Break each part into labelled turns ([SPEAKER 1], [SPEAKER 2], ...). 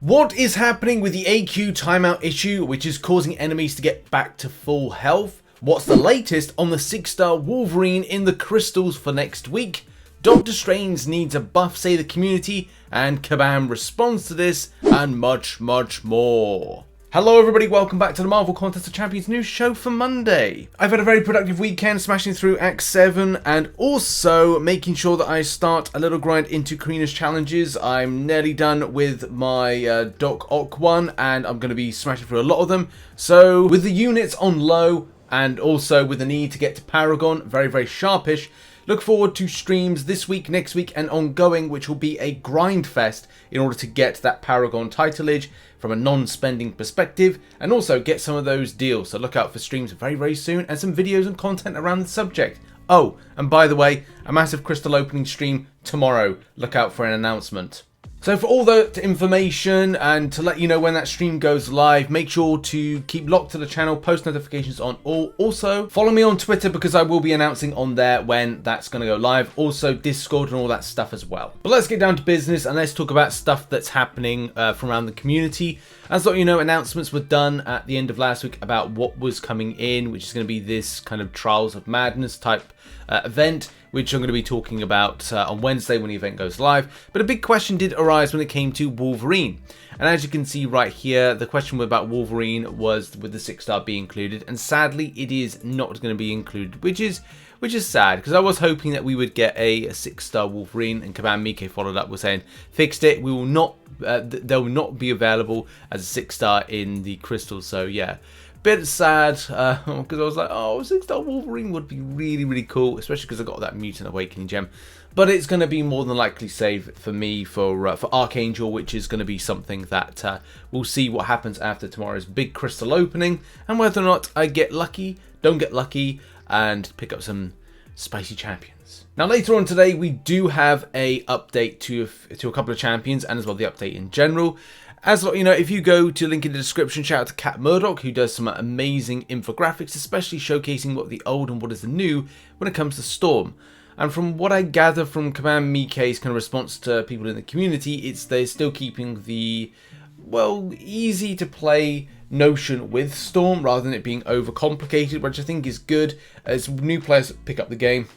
[SPEAKER 1] What is happening with the AQ timeout issue, which is causing enemies to get back to full health? What's the latest on the 6-star Wolverine in the crystals for next week? Doctor Strange needs a buff, say the community, and Kabam responds to this, and much more. Hello everybody, welcome back to the Marvel Contest of Champions news show for Monday. I've had a very productive weekend smashing through Act 7 and also making sure that I start a little grind into Karina's challenges. I'm nearly done with my Doc Ock one and I'm going to be smashing through a lot of them. So with the units on low and also with the need to get to Paragon, very sharpish, look forward to streams this week, next week and ongoing, which will be a grind fest in order to get that Paragon titleage from a non-spending perspective and also get some of those deals. So look out for streams very soon and some videos and content around the subject. Oh, and by the way, a massive crystal opening stream tomorrow. Look out for an announcement. So for all that information and to let you know when that stream goes live, make sure to keep locked to the channel, post notifications on all. Also, follow me on Twitter because I will be announcing on there when that's going to go live. Also, Discord and all that stuff as well. But let's get down to business and let's talk about stuff that's happening from around the community. As you know, announcements were done at the end of last week about what was coming in, which is going to be this kind of Trials of Madness type event, which I'm going to be talking about on Wednesday when the event goes live. But a big question did arise when it came to Wolverine. And as you can see right here, the question about Wolverine was with the 6-star be included. And sadly, it is not going to be included, which is sad because I was hoping that we would get a 6-star Wolverine, and Kabam miike followed up with saying, fixed it, we will not, they will not be available as a 6-star in the crystals. So yeah. Bit sad because I was like, oh, 6-star Wolverine would be really cool, especially because I got that Mutant Awakening gem. But it's going to be more than likely saved for me for Archangel, which is going to be something that we'll see what happens after tomorrow's big crystal opening and whether or not I get lucky, don't get lucky, and pick up some spicy champions. Now later on today, we do have a update to a couple of champions and as well the update in general. As you know, if you go to the link in the description, shout out to Cat Murdoch, who does some amazing infographics, especially showcasing what the old and what is the new when it comes to Storm. And from what I gather from Kabam miike's kind of response to people in the community, they're still keeping the, well, easy to play notion with Storm rather than it being overcomplicated, which I think is good as new players pick up the game.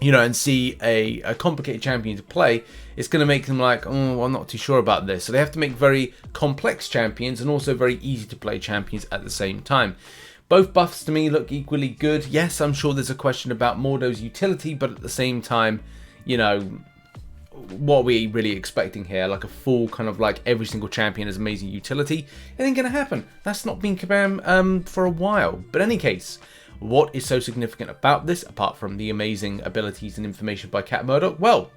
[SPEAKER 1] You know, and see a complicated champion to play, it's going to make them like, oh, I'm not too sure about this. So they have to make very complex champions and also very easy to play champions at the same time. Both buffs to me look equally good. Yes, I'm sure there's a question about Mordo's utility, but at the same time, you know, what are we really expecting here? Like a full kind of like every single champion has amazing utility? It ain't going to happen. That's not been Kabam for a while. But in any case, what is so significant about this, apart from the amazing abilities and information by Cat Murdoch? Well,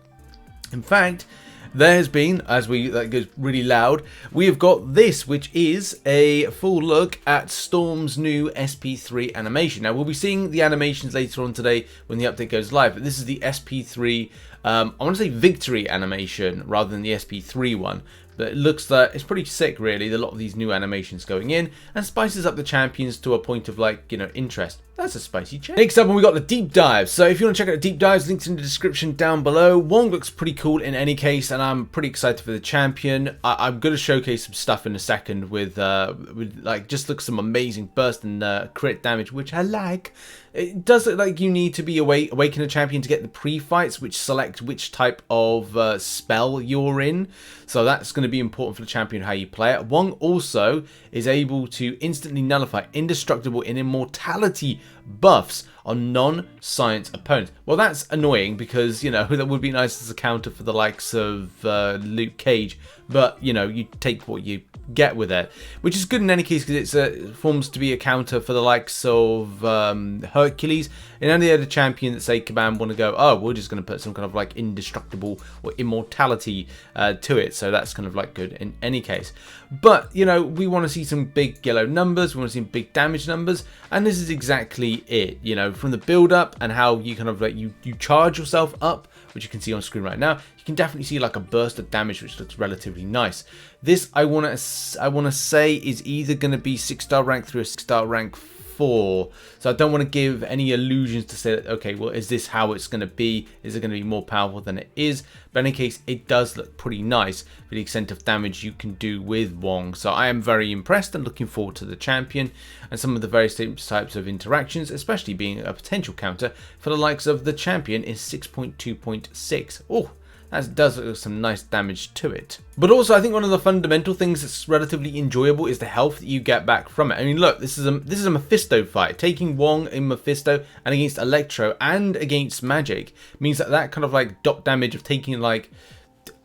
[SPEAKER 1] in fact, there has been, as that goes really loud, we have got this, which is a full look at Storm's new SP3 animation. Now, we'll be seeing the animations later on today when the update goes live, but this is the SP3, I want to say Victory animation rather than the SP3 one. But it looks like it's pretty sick, really. A lot of these new animations going in and spices up the champions to a point of like, you know, interest. That's a spicy change. Next up, we got the deep dive. So if you want to check out the deep dives, links in the description down below. Wong looks pretty cool in any case, and I'm pretty excited for the champion. I'm going to showcase some stuff in a second with like just looks some amazing burst and crit damage, which I like. It does look like you need to be awaken a champion to get the pre-fights, which select which type of spell you're in. So that's going to be important for the champion, how you play it. Wong also is able to instantly nullify indestructible and immortality buffs on non-science opponents. Well, that's annoying because, you know, that would be nice as a counter for the likes of Luke Cage. But, you know, you take what you get with it, which is good in any case because it forms to be a counter for the likes of Hercules and any other champion that say Kabam want to go, oh, we're just going to put some kind of like indestructible or immortality to it. So that's kind of like good in any case. But, you know, we want to see some big yellow numbers, we want to see big damage numbers, and this is exactly it. You know, from the build up and how you kind of like you charge yourself up, which you can see on screen right now, you can definitely see like a burst of damage, which looks relatively nice. This I want to say is either going to be 6-star rank 3 or 6-star rank 4. before. So I don't want to give any illusions to say that, okay, well, is this how it's going to be? Is it going to be more powerful than it is? But in any case, it does look pretty nice for the extent of damage you can do with Wong. So I am very impressed and looking forward to the champion and some of the various types of interactions, especially being a potential counter for the likes of the champion in 6.2.6. Oh, that does look some nice damage to it. But also, I think one of the fundamental things that's relatively enjoyable is the health that you get back from it. I mean, look, this is a Mephisto fight. Taking Wong in Mephisto and against Electro and against Magic means that that kind of like dot damage of taking like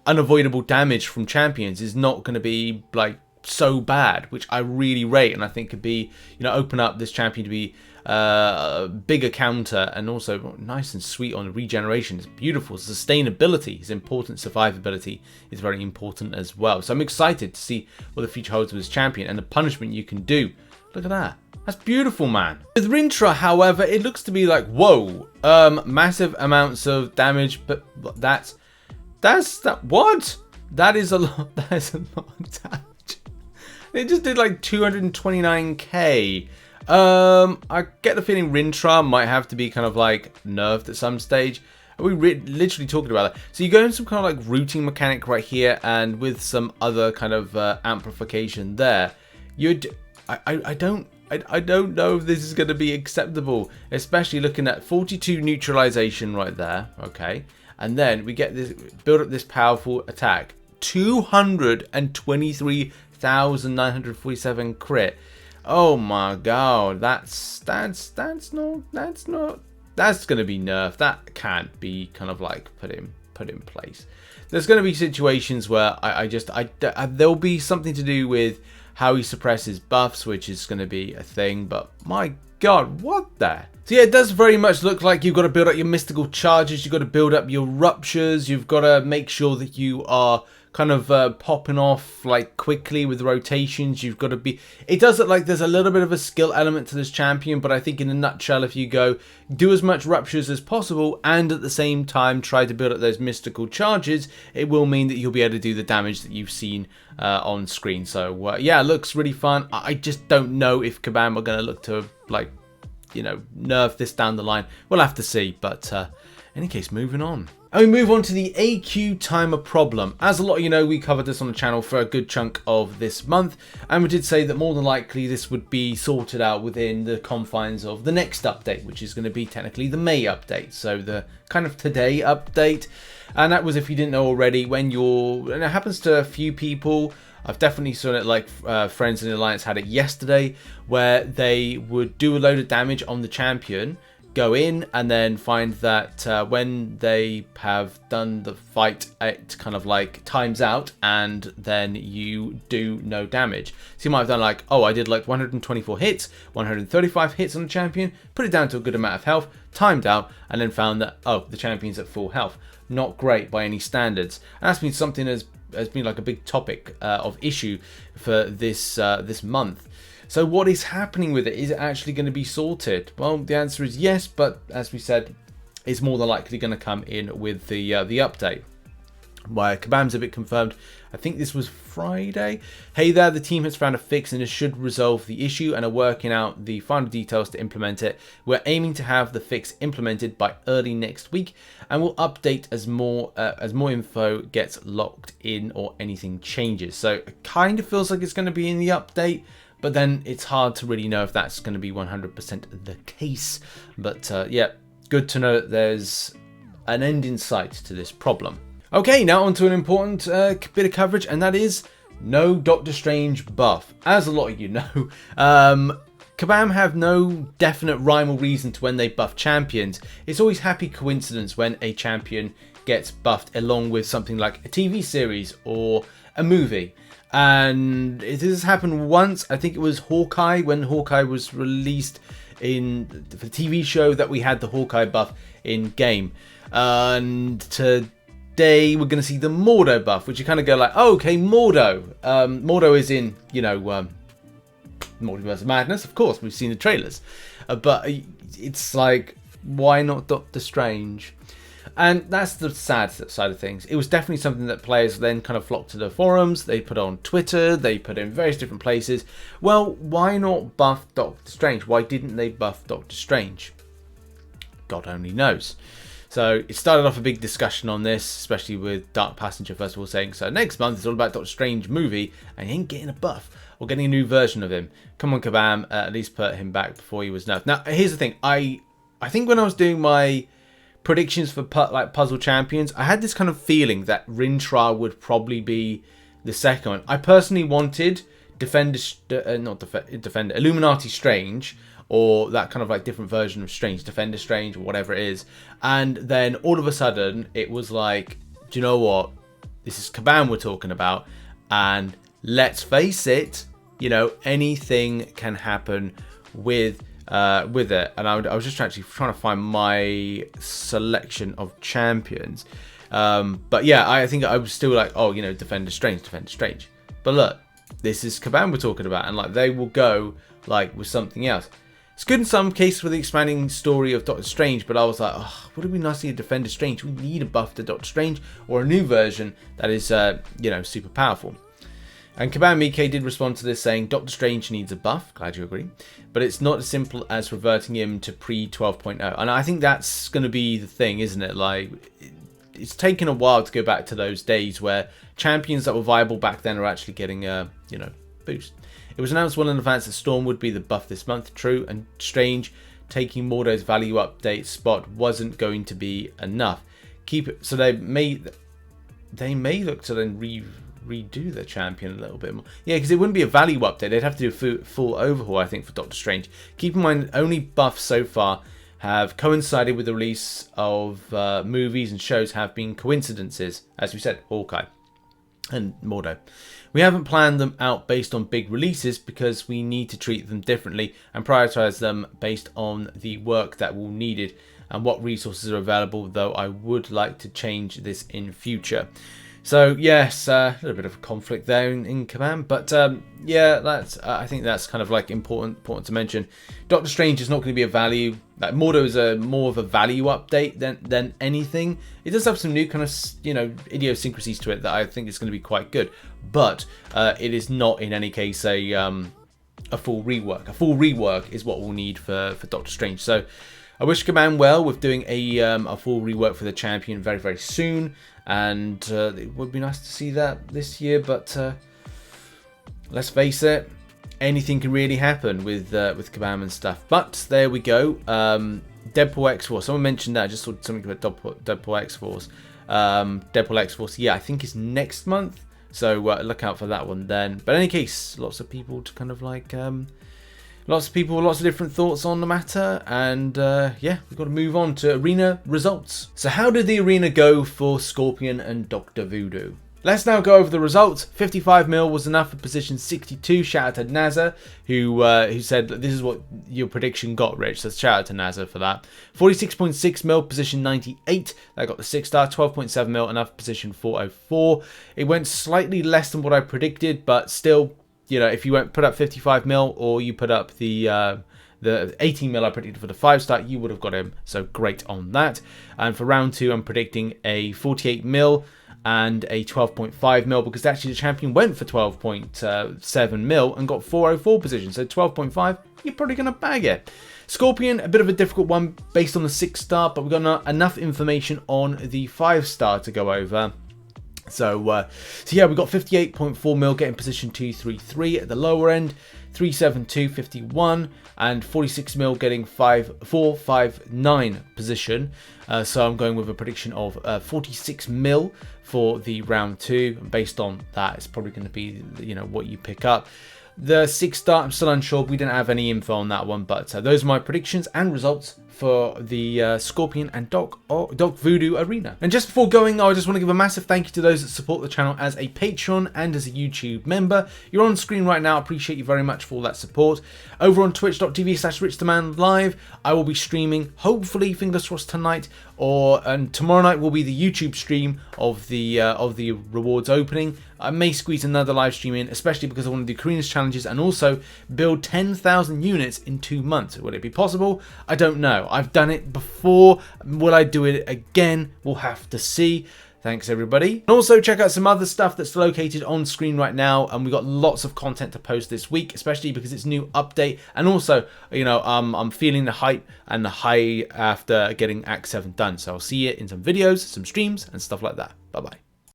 [SPEAKER 1] unavoidable damage from champions is not going to be like so bad, which I really rate, and I think could be, you know, open up this champion to be a bigger counter, and also nice and sweet on regeneration. It's beautiful. Sustainability is important. Survivability is very important as well. So I'm excited to see what the future holds with this champion and the punishment you can do. Look at that. That's beautiful, man. With Rintrah, however, it looks to be like, whoa, massive amounts of damage, but that's what? That is a lot. That is a lot of damage. It just did like 229k. I get the feeling Rintrah might have to be kind of like nerfed at some stage. We literally talking about that. So you go in some kind of like routing mechanic right here, and with some other kind of amplification there, I don't know if this is going to be acceptable, especially looking at 42 neutralization right there. Okay, and then we get this, build up this powerful attack, 223,947 crit. Oh my god, that's gonna be nerfed. That can't be kind of like put in place. There's gonna be situations where there'll be something to do with how he suppresses buffs, which is gonna be a thing, but my god, what the? So yeah, it does very much look like you've got to build up your mystical charges, you've got to build up your ruptures, you've got to make sure that you are kind of popping off like quickly with rotations. You've got to be, it does look like there's a little bit of a skill element to this champion, but I think in a nutshell, if you go do as much ruptures as possible and at the same time try to build up those mystical charges, it will mean that you'll be able to do the damage that you've seen on screen. So yeah, it looks really fun. I just don't know if Kabam are going to look to like, you know, nerf this down the line. We'll have to see, but in any case, moving on. And we move on to the AQ timer problem. As a lot of you know, we covered this on the channel for a good chunk of this month, and we did say that more than likely this would be sorted out within the confines of the next update, which is going to be technically the May update, so the kind of today update. And that was, if you didn't know already, when and it happens to a few people. I've definitely seen it, like friends in the Alliance had it yesterday, where they would do a load of damage on the champion, go in and then find that when they have done the fight, it kind of like times out and then you do no damage. So you might have done like, oh, I did like 124 hits, 135 hits on the champion, put it down to a good amount of health, timed out, and then found that, oh, the champion's at full health. Not great by any standards. And that's been something that has been like a big topic of issue for this this month. So what is happening with it? Is it actually going to be sorted? Well, the answer is yes, but as we said, it's more than likely going to come in with the update. Why Kabam's a bit confirmed. I think this was Friday. Hey there, the team has found a fix and it should resolve the issue and are working out the final details to implement it. We're aiming to have the fix implemented by early next week, and we'll update as more info gets locked in or anything changes. So it kind of feels like it's going to be in the update, but then it's hard to really know if that's going to be 100% the case. But yeah, good to know that there's an end in sight to this problem. Okay, now on to an important bit of coverage, and that is no Doctor Strange buff. As a lot of you know, Kabam have no definite rhyme or reason to when they buff champions. It's always happy coincidence when a champion gets buffed along with something like a TV series or a movie. And it has happened once. I think it was Hawkeye, when Hawkeye was released in the TV show, that we had the Hawkeye buff in game. And today we're going to see the Mordo buff, which you kind of go like, oh, okay, Mordo. Mordo is in, you know, Multiverse of Madness, of course, we've seen the trailers. But it's like, why not Doctor Strange? And that's the sad side of things. It was definitely something that players then kind of flocked to the forums. They put on Twitter. They put in various different places. Well, why not buff Doctor Strange? Why didn't they buff Doctor Strange? God only knows. So it started off a big discussion on this, especially with Dark Passenger first of all saying, so next month it's all about Doctor Strange movie and he ain't getting a buff or getting a new version of him. Come on, Kabam, at least put him back before he was nerfed. Now, here's the thing. I think when I was doing my predictions for like Puzzle Champions, I had this kind of feeling that Rintrah would probably be the second one. I personally wanted Illuminati Strange, or that kind of like different version of Strange, Defender Strange, or whatever it is. And then all of a sudden, it was like, do you know what? This is Kabam we're talking about. And let's face it, you know, anything can happen with it. And I was just actually trying to find my selection of champions. But yeah, I think I was still like, oh, you know, Defender Strange. But look, this is Kabam we're talking about. And like, they will go like with something else. It's good in some cases for the expanding story of Doctor Strange, but I was like, oh, would it be nice to see a Defender Strange? We need a buff to Doctor Strange or a new version that is, you know, super powerful. And Kabam miike did respond to this saying, Doctor Strange needs a buff, glad you agree, but it's not as simple as reverting him to pre-12.0. And I think that's going to be the thing, isn't it? Like, it's taken a while to go back to those days where champions that were viable back then are actually getting a, you know, boost. It was announced well in advance that Storm would be the buff this month, true, and Strange taking Mordo's value update spot wasn't going to be enough. Keep it, so they may look to then redo the champion a little bit more. Yeah, because it wouldn't be a value update. They'd have to do a full overhaul, I think, for Doctor Strange. Keep in mind, only buffs so far have coincided with the release of movies and shows have been coincidences, as we said, Hawkeye and Mordo. We haven't planned them out based on big releases because we need to treat them differently and prioritize them based on the work that will needed and what resources are available, though I would like to change this in future. So yes, a little bit of a conflict there in Kabam, but yeah, that's I think that's kind of like important to mention. Doctor Strange is not going to be a value. Like Mordo is more of a value update than anything. It does have some new kind of, you know, idiosyncrasies to it that I think is going to be quite good, but it is not in any case a full rework. A full rework is what we'll need for Doctor Strange. So I wish Kabam well with doing a full rework for the champion very, very soon. And it would be nice to see that this year, but let's face it, anything can really happen with Kabam and stuff. But there we go. Deadpool X-Force. Someone mentioned that. I just saw something about Deadpool X-Force. Deadpool X-Force, yeah, I think it's next month. So look out for that one then. But in any case, lots of people to kind of like... lots of people, lots of different thoughts on the matter, and yeah, we've got to move on to arena results. So how did the arena go for Scorpion and Dr. Voodoo? Let's now go over the results. 55 mil was enough for position 62. Shout out to NASA, who said this is what your prediction got, Rich. So shout out to NASA for that. 46.6 mil, position 98. That got the 6-star. 12.7 mil, enough position 404. It went slightly less than what I predicted, but still, you know, if you put up 55 mil or you put up the 18 mil I predicted for the 5-star, you would have got him. So great on that. And for round 2, I'm predicting a 48 mil and a 12.5 mil because actually the champion went for 12.7 mil and got 404 position. So 12.5, you're probably going to bag it. Scorpion, a bit of a difficult one based on the 6-star, but we've got enough information on the 5-star to go over. So yeah, we got 58.4 mil getting position 233 at the lower end, 372.51, and 46 mil getting 459 position. So I'm going with a prediction of 46 mil for the round 2. Based on that, it's probably going to be, you know, what you pick up. The 6-star, I'm still unsure. We didn't have any info on that one, but those are my predictions and results for the Scorpion and Doc Voodoo arena. And just before going, I just want to give a massive thank you to those that support the channel as a Patreon and as a YouTube member. You're on screen right now. I appreciate you very much for all that support. Over on twitch.tv/richthemanlive, I will be streaming, hopefully, fingers crossed tonight, and tomorrow night will be the YouTube stream of the rewards opening. I may squeeze another live stream in, especially because I want to do Karina's challenges and also build 10,000 units in 2 months. Will it be possible? I don't know. I've done it before. Will I do it again? We'll have to see. Thanks everybody. And also check out some other stuff that's located on screen right now, and we got lots of content to post this week, especially because it's new update, and also, you know, I'm feeling the hype and the high after getting Act 7 done. So I'll see you in some videos, some streams and stuff like that. Bye bye.